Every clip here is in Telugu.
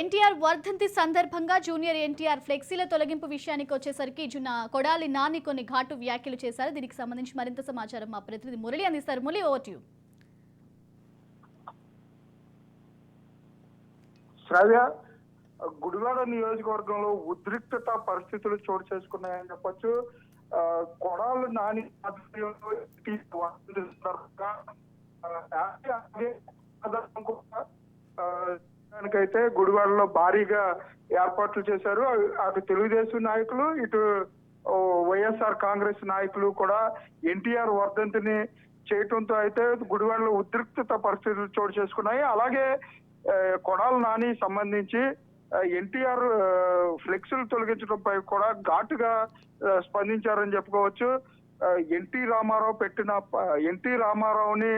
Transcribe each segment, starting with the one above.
ఎన్టీఆర్ వర్ధంతి సందర్భంగా జూనియర్ ఎన్టీఆర్ ఫ్లెక్సీల తొలగింపు విషయానికి వచ్చేసరికి కొడాలి నాని కొన్ని ఘాటు వ్యాఖ్యలు చేశారు. దీనికి సంబంధించి మరింత సమాచారం మా ప్రతినిధి మురళి అందిస్తారు. Murali, over to you. Sravya, Gudivada నియోజకవర్గంలో ఉద్రిక్తత పరిస్థితులు చోటు చేసుకున్నాయని చెప్పొచ్చు. కొడాలి నాని అయితే గుడివాడలో భారీగా ఏర్పాట్లు చేశారు. అటు తెలుగుదేశం నాయకులు, ఇటు వైఎస్ఆర్ కాంగ్రెస్ నాయకులు కూడా ఎన్టీఆర్ వర్ధంతిని చేయటంతో అయితే గుడివాడలో ఉద్రిక్తత పరిస్థితులు చోటు చేసుకున్నాయి. అలాగే కొడాలి నాని సంబంధించి ఎన్టీఆర్ ఫ్లెక్సులు తొలగించడంపై కూడా ఘాటుగా స్పందించారని చెప్పుకోవచ్చు. ఎన్టీ రామారావుని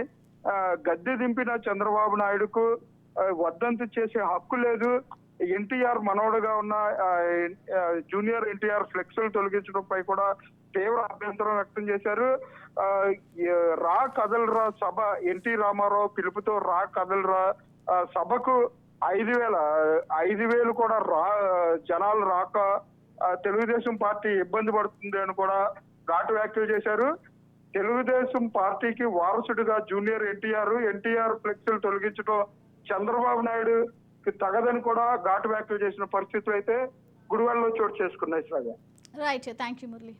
గద్దె దింపిన చంద్రబాబు నాయుడుకు వర్ధంతి చేసే హక్కు లేదు. ఎన్టీఆర్ మనవడుగా ఉన్న జూనియర్ ఎన్టీఆర్ ఫ్లెక్సులు తొలగించడంపై కూడా తీవ్ర అభ్యంతరం వ్యక్తం చేశారు. రా కదలరా సభ, ఎన్టీ రామారావు పిలుపుతో రా కదలరా సభకు 5,000 కూడా జనాలు రాక తెలుగుదేశం పార్టీ ఇబ్బంది పడుతుంది అని కూడా ఘాటు వ్యాఖ్యలు చేశారు. తెలుగుదేశం పార్టీకి వారసుడిగా జూనియర్ ఎన్టీఆర్ ఫ్లెక్సులు తొలగించడం చంద్రబాబు నాయుడు తగదని కూడా ఘాటు వ్యాఖ్యలు చేసిన పరిస్థితులు అయితే గుడివాడలో చోటు చేసుకున్నాయి. Right, thank you Murali.